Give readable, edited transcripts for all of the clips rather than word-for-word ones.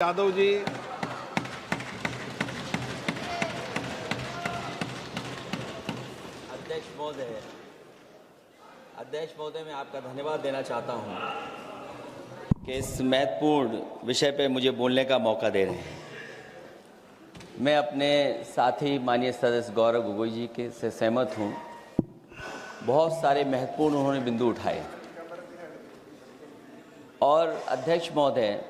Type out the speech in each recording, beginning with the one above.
यादव जी। अध्यक्ष महोदय, मैं आपका धन्यवाद देना चाहता हूं कि इस महत्वपूर्ण विषय पे मुझे बोलने का मौका दे रहे हैं। मैं अपने साथी माननीय सदस्य गौरव गोगोई जी के से सहमत हूं। बहुत सारे महत्वपूर्ण उन्होंने बिंदु उठाए और अध्यक्ष महोदय,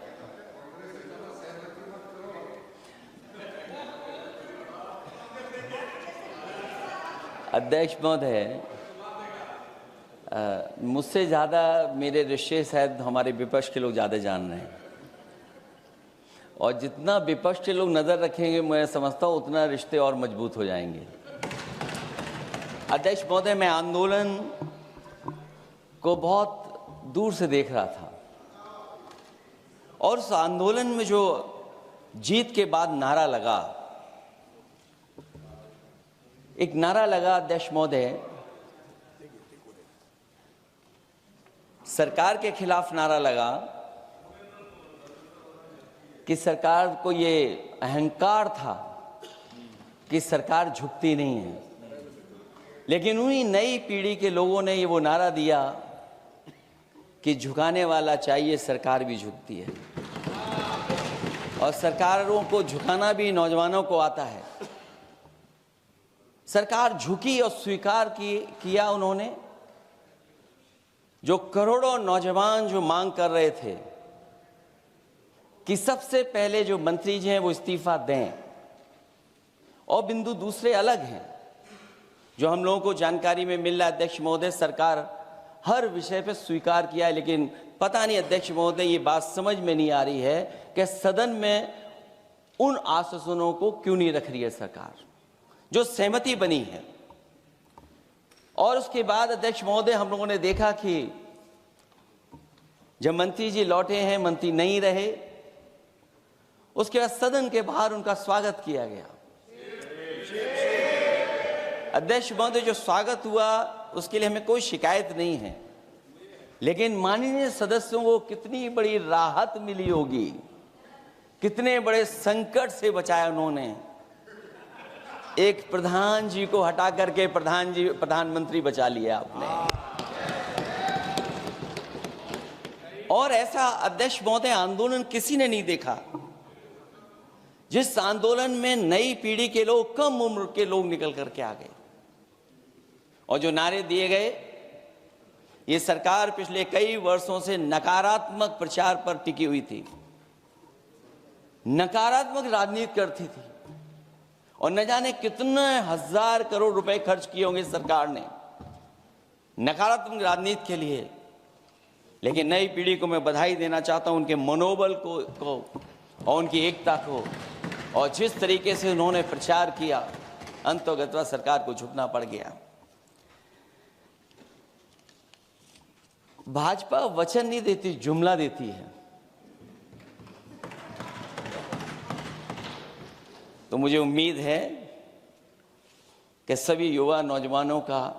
मुझसे ज़्यादा मेरे रिश्ते शायद हमारे विपक्ष के लोग ज़्यादा जान रहे हैं और जितना विपक्ष के लोग नज़र रखेंगे मैं समझता हूँ उतना रिश्ते और मजबूत हो जाएंगे। अध्यक्ष महोदय, मैं आंदोलन को बहुत दूर से देख रहा था और उस आंदोलन में जो जीत के बाद नारा लगा, एक नारा लगा अध्यक्ष महोदय, सरकार के खिलाफ नारा लगा कि सरकार को ये अहंकार था कि सरकार झुकती नहीं है, लेकिन उन्हीं नई पीढ़ी के लोगों ने ये वो नारा दिया कि झुकाने वाला चाहिए, सरकार भी झुकती है और सरकारों को झुकाना भी नौजवानों को आता है। सरकार झुकी और स्वीकार किया उन्होंने। जो करोड़ों नौजवान जो मांग कर रहे थे कि सबसे पहले जो मंत्री जी हैं वो इस्तीफा दें, और बिंदु दूसरे अलग हैं जो हम लोगों को जानकारी में मिल रहा है। अध्यक्ष महोदय, सरकार हर विषय पे स्वीकार किया है, लेकिन पता नहीं अध्यक्ष महोदय ये बात समझ में नहीं आ रही है कि सदन में उन आश्वासनों को क्यों नहीं रख रही है सरकार जो सहमति बनी है। और उसके बाद अध्यक्ष महोदय, हम लोगों ने देखा कि जब मंत्री जी लौटे हैं, मंत्री नहीं रहे, उसके बाद सदन के बाहर उनका स्वागत किया गया। अध्यक्ष महोदय, जो स्वागत हुआ उसके लिए हमें कोई शिकायत नहीं है, लेकिन माननीय सदस्यों को कितनी बड़ी राहत मिली होगी, कितने बड़े संकट से बचाया उन्होंने। एक प्रधान जी को हटा करके प्रधानमंत्री बचा लिया आपने। और ऐसा अध्यक्ष महोदय आंदोलन किसी ने नहीं देखा जिस आंदोलन में नई पीढ़ी के लोग, कम उम्र के लोग निकल करके आ गए और जो नारे दिए गए। ये सरकार पिछले कई वर्षों से नकारात्मक प्रचार पर टिकी हुई थी, नकारात्मक राजनीति करती थी और न जाने कितने हजार करोड़ रुपए खर्च किए होंगे सरकार ने नकारात्मक राजनीति के लिए। लेकिन नई पीढ़ी को मैं बधाई देना चाहता हूं, उनके मनोबल को और उनकी एकता को, और जिस तरीके से उन्होंने प्रचार किया, अंततः सरकार को झुकना पड़ गया। भाजपा वचन नहीं देती, जुमला देती है। तो मुझे उम्मीद है कि सभी युवा नौजवानों का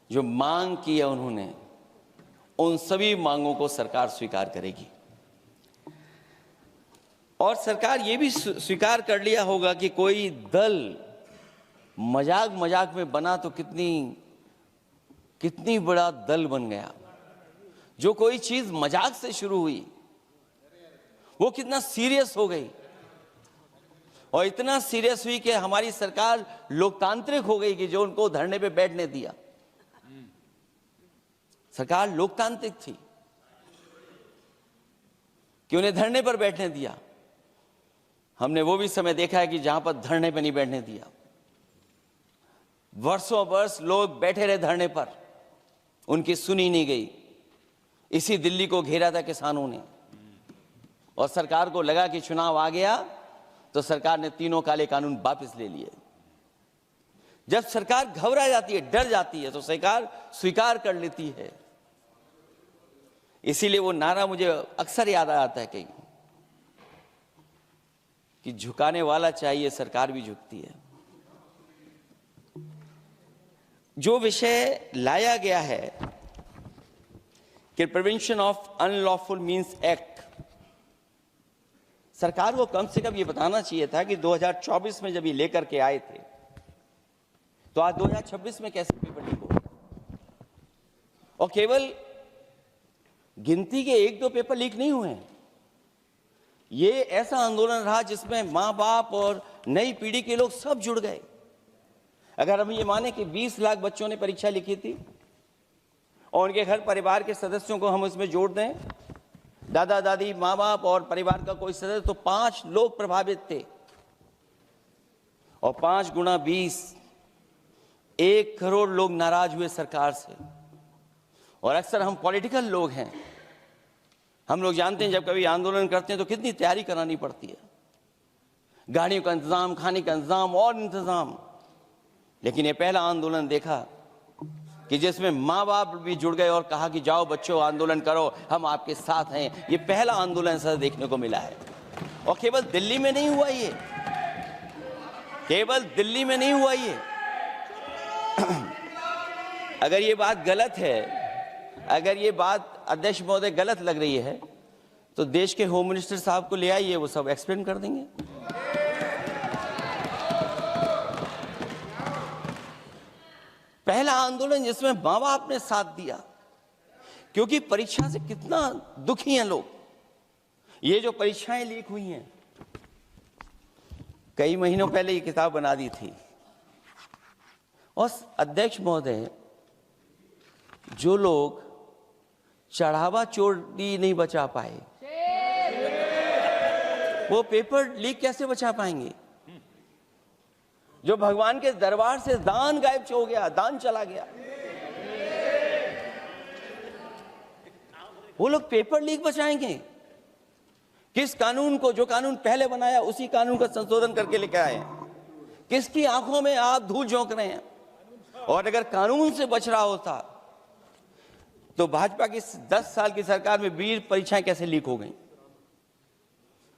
जो मांग की है उन्होंने, उन सभी मांगों को सरकार स्वीकार करेगी। और सरकार ये भी स्वीकार कर लिया होगा कि कोई दल मजाक में बना तो कितनी बड़ा दल बन गया। जो कोई चीज मजाक से शुरू हुई वो कितना सीरियस हो गई, और इतना सीरियस हुई कि हमारी सरकार लोकतांत्रिक हो गई कि जो उनको धरने पे बैठने दिया। सरकार लोकतांत्रिक थी कि उन्हें धरने पर बैठने दिया। हमने वो भी समय देखा है कि जहां पर धरने पर नहीं बैठने दिया, वर्षों वर्ष लोग बैठे रहे धरने पर, उनकी सुनी नहीं गई। इसी दिल्ली को घेरा था किसानों ने, और सरकार को लगा कि चुनाव आ गया तो सरकार ने तीनों काले कानून वापस ले लिए। जब सरकार घबरा जाती है, डर जाती है, तो सरकार स्वीकार कर लेती है। इसीलिए वो नारा मुझे अक्सर याद आता है कहीं कि झुकाने वाला चाहिए, सरकार भी झुकती है। जो विषय लाया गया है कि prevention of unlawful means act, सरकार को कम से कम ये बताना चाहिए था कि 2024 में जब ये लेकर के आए थे तो आज 2026 में कैसे पेपर लीक हो, और केवल गिनती के 1-2 पेपर लीक नहीं हुए हैं। ये ऐसा आंदोलन रहा जिसमें माँ बाप और नई पीढ़ी के लोग सब जुड़ गए। अगर हम ये माने कि 20 लाख बच्चों ने परीक्षा लिखी थी और उनके घर परिवार के सदस्यों को हम इसमें जोड़ दें, दादा दादी, माँ बाप और परिवार का कोई सदस्य, तो 5 लोग प्रभावित थे, और 5 गुणा 20, 1 करोड़ लोग नाराज हुए सरकार से। और अक्सर हम पॉलिटिकल लोग हैं, हम लोग जानते हैं जब कभी आंदोलन करते हैं तो कितनी तैयारी करानी पड़ती है, गाड़ियों का इंतजाम, खाने का इंतजाम और इंतजाम। लेकिन ये पहला आंदोलन देखा कि जिसमें माँ बाप भी जुड़ गए और कहा कि जाओ बच्चों आंदोलन करो, हम आपके साथ हैं। ये पहला आंदोलन ऐसा देखने को मिला है। और केवल दिल्ली में नहीं हुआ ये, केवल दिल्ली में नहीं हुआ ये। अगर ये बात गलत है, अगर ये बात अध्यक्ष महोदय गलत लग रही है, तो देश के होम मिनिस्टर साहब को ले आइए, वो सब एक्सप्लेन कर देंगे। पहला आंदोलन जिसमें माँ बाप ने साथ दिया, क्योंकि परीक्षा से कितना दुखी हैं लोग। ये जो परीक्षाएं लीक हुई हैं, कई महीनों पहले ये किताब बना दी थी, और अध्यक्ष महोदय, जो लोग चढ़ावा चोरी नहीं बचा पाए, वो पेपर लीक कैसे बचा पाएंगे? जो भगवान के दरबार से दान गायब हो गया, दान चला गया, वो लोग पेपर लीक बचाएंगे? किस कानून को, जो कानून पहले बनाया उसी कानून का संशोधन करके लेकर आए? किसकी आंखों में आप धूल झोंक रहे हैं? और अगर कानून से बच रहा होता तो भाजपा की 10 साल की सरकार में 20 परीक्षाएं कैसे लीक हो गई?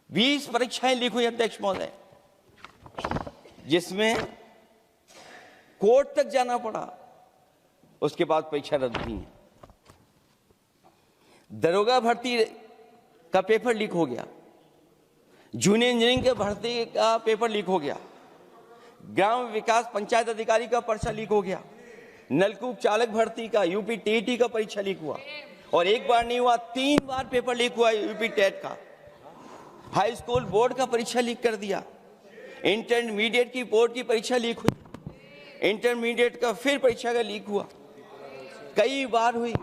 20 परीक्षाएं लीक हुई अध्यक्ष महोदय, जिसमें कोर्ट तक जाना पड़ा, उसके बाद परीक्षा रद्द हुई है। दरोगा भर्ती का पेपर लीक हो गया, जूनियर इंजीनियरिंग के भर्ती का पेपर लीक हो गया, ग्राम विकास पंचायत अधिकारी का पर्चा लीक हो गया, नलकूप चालक भर्ती का, यूपी टीईटी का परीक्षा लीक हुआ, और एक बार नहीं हुआ, 3 बार पेपर लीक हुआ यूपी टेट का। हाई स्कूल बोर्ड का परीक्षा लीक कर दिया, इंटरमीडिएट की बोर्ड की परीक्षा लीक हुई, इंटरमीडिएट का फिर परीक्षा का लीक हुआ, कई बार हुई,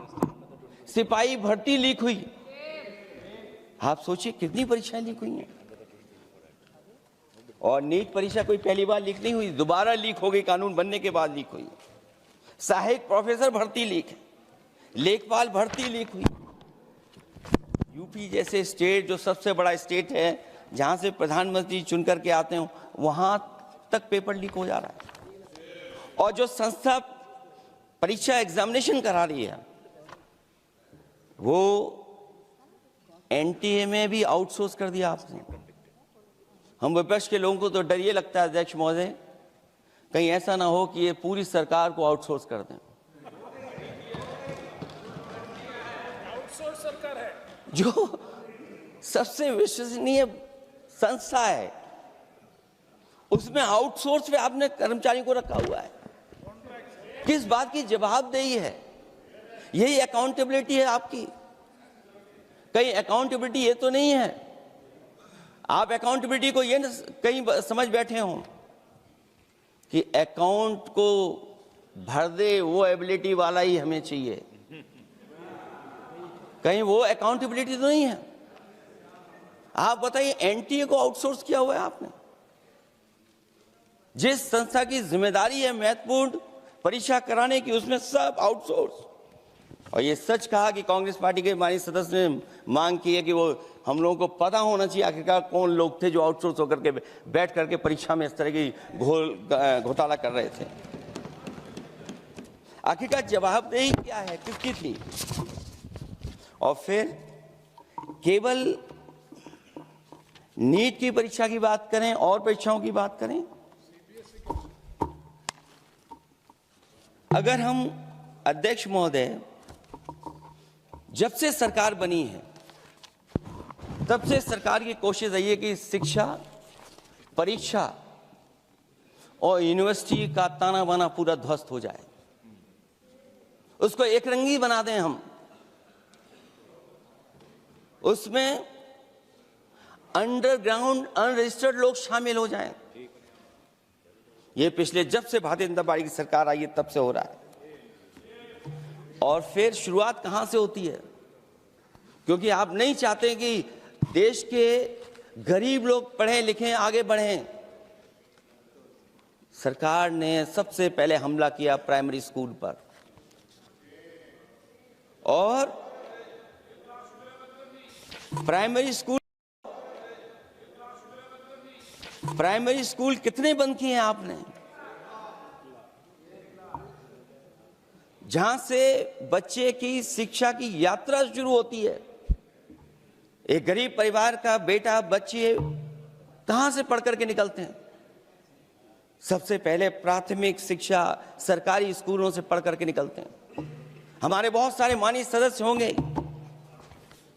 सिपाही भर्ती लीक हुई। आप सोचिए कितनी परीक्षाएं लीक हुई हैं। और नीट परीक्षा कोई पहली बार लीक नहीं हुई, दोबारा लीक हो गई, कानून बनने के बाद लीक हुई। सहायक प्रोफेसर भर्ती लीक है, लेखपाल भर्ती लीक हुई। यूपी जैसे स्टेट, जो सबसे बड़ा स्टेट है, जहां से प्रधानमंत्री चुन करके आते हो, वहां तक पेपर लीक हो जा रहा है। और जो संस्था परीक्षा एग्जामिनेशन करा रही है, वो एनटीए में भी आउटसोर्स कर दिया आपने। हम विपक्ष के लोगों को तो डर ये लगता है अध्यक्ष महोदय, कहीं ऐसा ना हो कि ये पूरी सरकार को आउटसोर्स कर दें। आउटसोर्स सरकार है, जो सबसे विश्वसनीय संस्था है, उसमें आउटसोर्स पे आपने कर्मचारियों को रखा हुआ है। किस बात की जवाबदेही है? यही अकाउंटेबिलिटी है आपकी? कहीं अकाउंटेबिलिटी ये तो नहीं है, आप अकाउंटेबिलिटी को ये कहीं समझ बैठे हो कि अकाउंट को भर दे वो एबिलिटी वाला ही हमें चाहिए? कहीं वो अकाउंटेबिलिटी तो नहीं है। आप बताइए, एनटीए को आउटसोर्स किया हुआ है आपने। जिस संस्था की जिम्मेदारी है महत्वपूर्ण परीक्षा कराने की, उसमें सब आउटसोर्स। और ये सच कहा कि कांग्रेस पार्टी के माननीय सदस्य ने मांग की है कि वो हम लोगों को पता होना चाहिए आखिरकार कौन लोग थे जो आउटसोर्स होकर के बैठ करके परीक्षा में इस तरह की घोटाला कर रहे थे। आखिरकार जवाबदेही क्या है, किसकी थी? और फिर केवल नीट की परीक्षा की बात करें और परीक्षाओं की बात करें, अगर हम अध्यक्ष महोदय, जब से सरकार बनी है तब से सरकार की कोशिश रही है कि शिक्षा, परीक्षा और यूनिवर्सिटी का ताना बाना पूरा ध्वस्त हो जाए, उसको एक रंगी बना दें हम, उसमें अंडरग्राउंड अनरजिस्टर्ड लोग शामिल हो जाएं। ये पिछले जब से भारतीय जनता पार्टी की सरकार आई है तब से हो रहा है। और फिर शुरुआत कहां से होती है? क्योंकि आप नहीं चाहते कि देश के गरीब लोग पढ़ें लिखें आगे बढ़ें। सरकार ने सबसे पहले हमला किया प्राइमरी स्कूल पर, और प्राइमरी स्कूल कितने बंद किए हैं आपने? जहां से बच्चे की शिक्षा की यात्रा शुरू होती है। एक गरीब परिवार का बेटा बच्चे कहां से पढ़ करके निकलते हैं? सबसे पहले प्राथमिक शिक्षा सरकारी स्कूलों से पढ़ करके निकलते हैं। हमारे बहुत सारे माननीय सदस्य होंगे,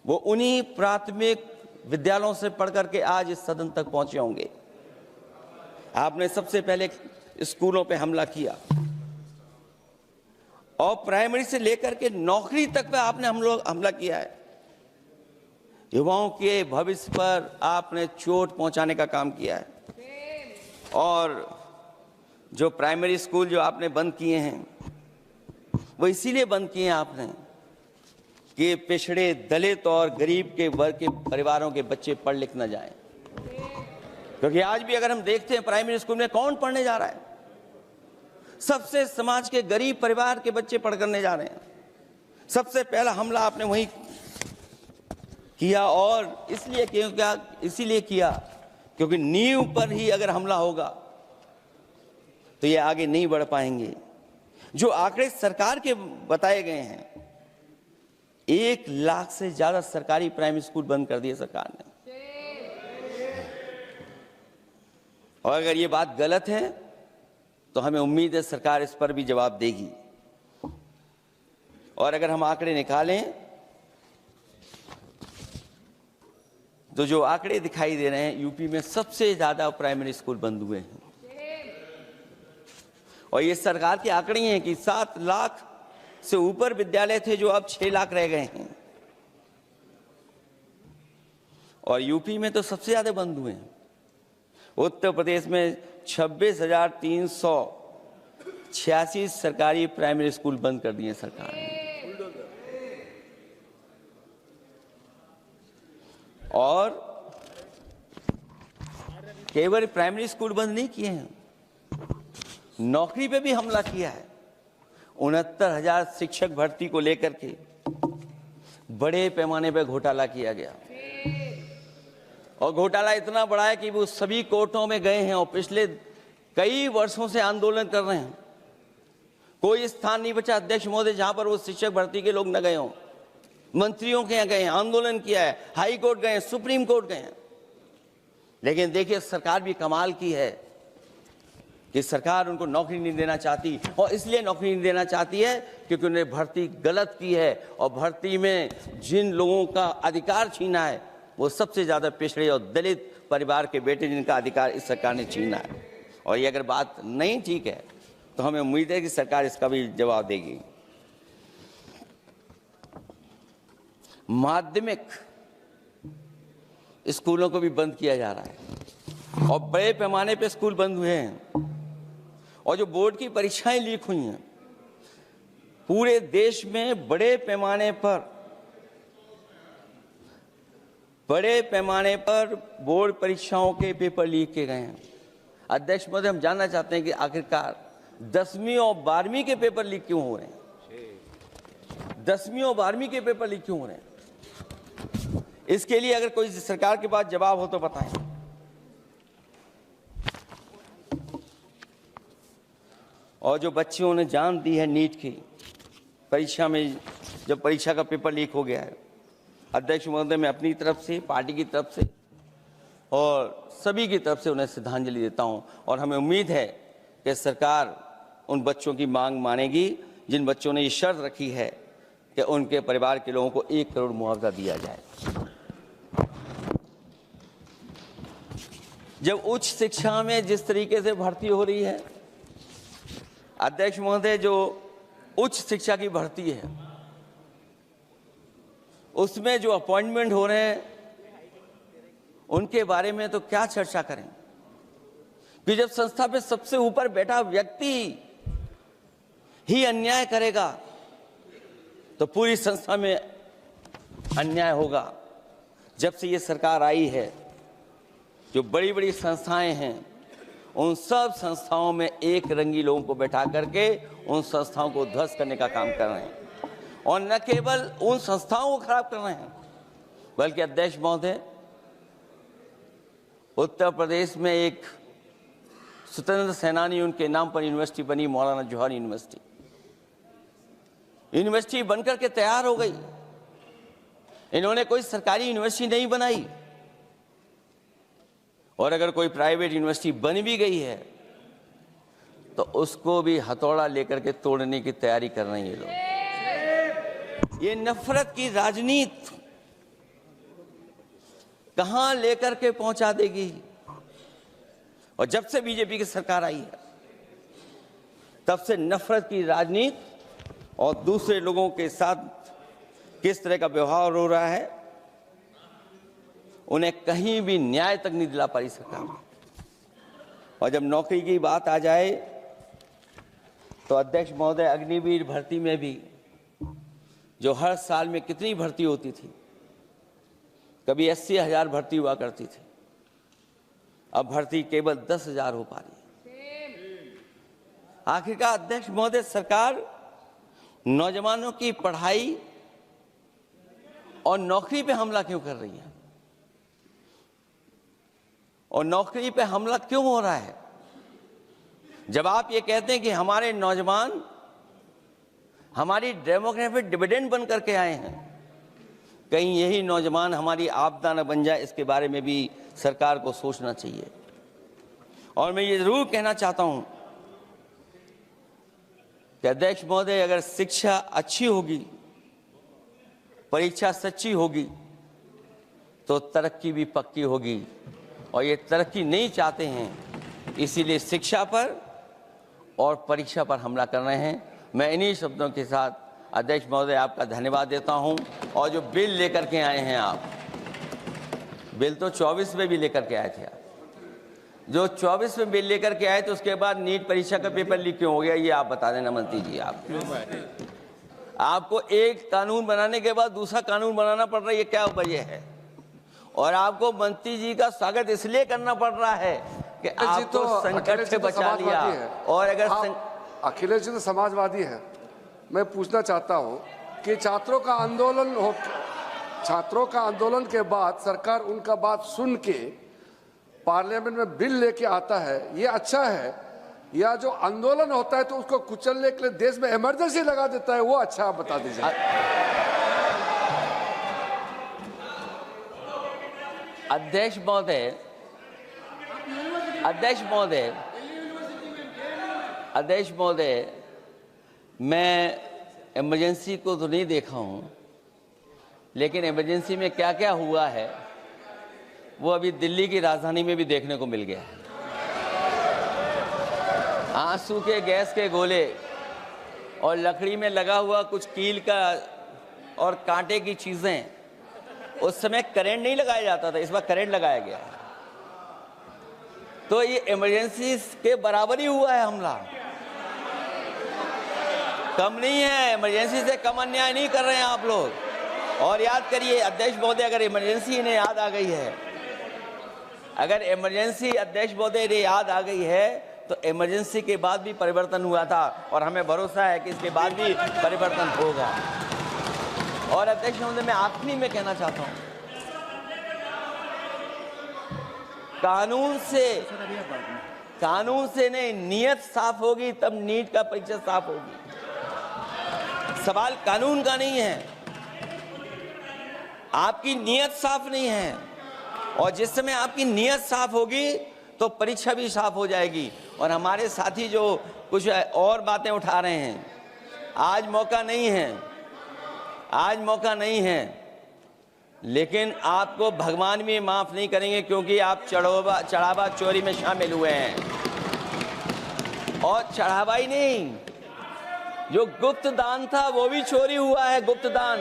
वो उन्हीं प्राथमिक विद्यालयों से पढ़ करके आज इस सदन तक पहुंचे होंगे। आपने सबसे पहले स्कूलों पे हमला किया, और प्राइमरी से लेकर के नौकरी तक पे आपने हमला किया है। युवाओं के भविष्य पर आपने चोट पहुंचाने का काम किया है। और जो प्राइमरी स्कूल जो आपने बंद किए हैं, वो इसीलिए बंद किए हैं आपने कि पिछड़े, दलित और गरीब के वर्ग के परिवारों के बच्चे पढ़ लिख न जाएं। क्योंकि आज भी अगर हम देखते हैं प्राइमरी स्कूल में कौन पढ़ने जा रहा है? सबसे समाज के गरीब परिवार के बच्चे पढ़ करने जा रहे हैं। सबसे पहला हमला आपने वही किया, और इसीलिए किया क्योंकि नींव पर ही अगर हमला होगा तो ये आगे नहीं बढ़ पाएंगे। जो आंकड़े सरकार के बताए गए हैं, 1 लाख से ज्यादा सरकारी प्राइमरी स्कूल बंद कर दिए सरकार ने। और अगर ये बात गलत है तो हमें उम्मीद है सरकार इस पर भी जवाब देगी। और अगर हम आंकड़े निकालें तो जो आंकड़े दिखाई दे रहे हैं, यूपी में सबसे ज्यादा प्राइमरी स्कूल बंद हुए हैं। और ये सरकार के आंकड़े हैं कि 7 लाख से ऊपर विद्यालय थे जो अब 6 लाख रह गए हैं। और यूपी में तो सबसे ज्यादा बंद हुए हैं। उत्तर प्रदेश में 26,386 सरकारी प्राइमरी स्कूल बंद कर दिए सरकार ने। और केवल प्राइमरी स्कूल बंद नहीं किए हैं, नौकरी पे भी हमला किया है। 69,000 शिक्षक भर्ती को लेकर के बड़े पैमाने पर घोटाला किया गया। और घोटाला इतना बड़ा है कि वो सभी कोर्टों में गए हैं और पिछले कई वर्षों से आंदोलन कर रहे हैं। कोई स्थान नहीं बचा अध्यक्ष महोदय जहां पर वो शिक्षक भर्ती के लोग न गए हों। मंत्रियों के यहाँ गए हैं, आंदोलन किया है, हाई कोर्ट गए हैं, सुप्रीम कोर्ट गए हैं। लेकिन देखिए सरकार भी कमाल की है कि सरकार उनको नौकरी नहीं देना चाहती। और इसलिए नौकरी नहीं देना चाहती है क्योंकि उन्होंने भर्ती गलत की है। और भर्ती में जिन लोगों का अधिकार छीना है वो सबसे ज्यादा पिछड़े और दलित परिवार के बेटे, जिनका अधिकार इस सरकार ने छीना है। और ये अगर बात नहीं ठीक है तो हमें उम्मीद है कि सरकार इसका भी जवाब देगी। माध्यमिक स्कूलों को भी बंद किया जा रहा है और बड़े पैमाने पे स्कूल बंद हुए हैं। और जो बोर्ड की परीक्षाएं लीक हुई हैं, पूरे देश में बड़े पैमाने पर बोर्ड परीक्षाओं के पेपर लीक किए गए हैं। अध्यक्ष महोदय, हम जानना चाहते हैं कि आखिरकार 10वीं और 12वीं के पेपर लीक क्यों हो रहे हैं? 10वीं और 12वीं के पेपर लीक क्यों हो रहे हैं? इसके लिए अगर कोई सरकार के पास जवाब हो तो बताएं। और जो बच्चों ने जान दी है नीट की परीक्षा में, जब परीक्षा का पेपर लीक हो गया है, अध्यक्ष महोदय, मैं अपनी तरफ से, पार्टी की तरफ से और सभी की तरफ से उन्हें श्रद्धांजलि देता हूं। और हमें उम्मीद है कि सरकार उन बच्चों की मांग मानेगी जिन बच्चों ने ये शर्त रखी है कि उनके परिवार के लोगों को 1 करोड़ मुआवजा दिया जाए। जब उच्च शिक्षा में जिस तरीके से भर्ती हो रही है, अध्यक्ष महोदय, जो उच्च शिक्षा की भर्ती है उसमें जो अपॉइंटमेंट हो रहे हैं उनके बारे में तो क्या चर्चा करें कि जब संस्था पे सबसे ऊपर बैठा व्यक्ति ही अन्याय करेगा तो पूरी संस्था में अन्याय होगा। जब से ये सरकार आई है, जो बड़ी बड़ी संस्थाएं हैं उन सब संस्थाओं में एक रंगी लोगों को बैठा करके उन संस्थाओं को ध्वस्त करने का काम कर रहे हैं, और न केवल उन संस्थाओं को खराब कर रहे हैं बल्कि अध्यक्ष महोदय, उत्तर प्रदेश में एक स्वतंत्र सेनानी, उनके नाम पर यूनिवर्सिटी बनी, मौलाना जौहर यूनिवर्सिटी बनकर के तैयार हो गई। इन्होंने कोई सरकारी यूनिवर्सिटी नहीं बनाई, और अगर कोई प्राइवेट यूनिवर्सिटी बन भी गई है तो उसको भी हथौड़ा लेकर के तोड़ने की तैयारी कर रहे हैं ये लोग। ये नफरत की राजनीति कहां लेकर के पहुंचा देगी। और जब से बीजेपी की सरकार आई है तब से नफरत की राजनीति और दूसरे लोगों के साथ किस तरह का व्यवहार हो रहा है, उन्हें कहीं भी न्याय तक नहीं दिला पाई सरकार। और जब नौकरी की बात आ जाए तो अध्यक्ष महोदय, अग्निवीर भर्ती में भी जो हर साल में कितनी भर्ती होती थी, कभी 80,000 भर्ती हुआ करती थी, अब भर्ती केवल 10,000 हो पा रही है। आखिरकार अध्यक्ष महोदय, सरकार नौजवानों की पढ़ाई और नौकरी पे हमला क्यों कर रही है, और नौकरी पे हमला क्यों हो रहा है? जब आप ये कहते हैं कि हमारे नौजवान हमारी डेमोग्राफिक डिविडेंड बन करके आए हैं, कहीं यही नौजवान हमारी आपदा न बन जाए, इसके बारे में भी सरकार को सोचना चाहिए। और मैं ये जरूर कहना चाहता हूं कि अध्यक्ष महोदय, अगर शिक्षा अच्छी होगी, परीक्षा सच्ची होगी, तो तरक्की भी पक्की होगी। और ये तरक्की नहीं चाहते हैं, इसीलिए शिक्षा पर और परीक्षा पर हमला कर रहे हैं। मैं इन्हीं शब्दों के साथ अध्यक्ष महोदय आपका धन्यवाद देता हूं। और जो बिल लेकर के आए हैं आप, बिल तो 24 में भी लेकर के आए थे आप, जो 24 में बिल लेकर के आए थे उसके बाद नीट परीक्षा का पेपर लीक क्यों हो गया, ये आप बता देना मंत्री जी। आपको एक कानून बनाने के बाद दूसरा कानून बनाना पड़ रहा है, ये क्या वजह है? और आपको मंत्री जी का स्वागत इसलिए करना पड़ रहा है कि आपको संकट से बचा लिया। और अगर अखिलेश जी तो समाजवादी है। मैं पूछना चाहता हूं कि छात्रों का आंदोलन के बाद सरकार उनका बात सुन के पार्लियामेंट में बिल लेके आता है, ये अच्छा है? या जो आंदोलन होता है तो उसको कुचलने के लिए देश में इमरजेंसी लगा देता है, वो अच्छा? आप बता दीजिए। अध्यक्ष महोदय, मैं इमरजेंसी को तो नहीं देखा हूं, लेकिन इमरजेंसी में क्या क्या हुआ है वो अभी दिल्ली की राजधानी में भी देखने को मिल गया है। आंसू के गैस के गोले और लकड़ी में लगा हुआ कुछ कील का और कांटे की चीजें, उस समय करंट नहीं लगाया जाता था, इस बार करंट लगाया गया। तो ये इमरजेंसी के बराबर ही हुआ है हमला, कम नहीं है। इमरजेंसी से कम अन्याय नहीं कर रहे हैं आप लोग। और याद करिए अध्यक्ष महोदय, अगर इमरजेंसी इन्हें याद आ गई है, अगर इमरजेंसी अध्यक्ष महोदय इन्हें याद आ गई है तो इमरजेंसी के बाद भी परिवर्तन हुआ था, और हमें भरोसा है कि इसके बाद भी परिवर्तन होगा। और अध्यक्ष महोदय, मैं आखिरी में कहना चाहता हूं, कानून से नहीं, नियत साफ होगी तब नीट का परीक्षा साफ होगी। सवाल कानून का नहीं है, आपकी नियत साफ नहीं है। और जिस समय आपकी नियत साफ होगी तो परीक्षा भी साफ हो जाएगी। और हमारे साथी जो कुछ और बातें उठा रहे हैं, आज मौका नहीं है लेकिन आपको भगवान भी माफ नहीं करेंगे, क्योंकि आप चढ़ावा चोरी में शामिल हुए हैं। और चढ़ावा ही नहीं, जो गुप्त दान था वो भी चोरी हुआ है, गुप्त दान।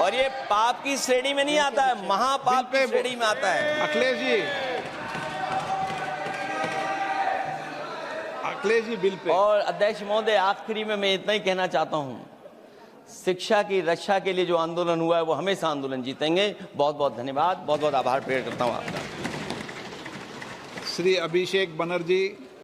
और ये पाप की श्रेणी में नहीं आता है, महापाप की श्रेणी में आता है। Akhilesh ji bill pay. और अध्यक्ष महोदय, आखिरी में मैं इतना ही कहना चाहता हूं, शिक्षा की रक्षा के लिए जो आंदोलन हुआ है वो हमेशा आंदोलन जीतेंगे। बहुत बहुत धन्यवाद, बहुत बहुत आभार प्रकट करता हूं आपका। श्री अभिषेक बनर्जी।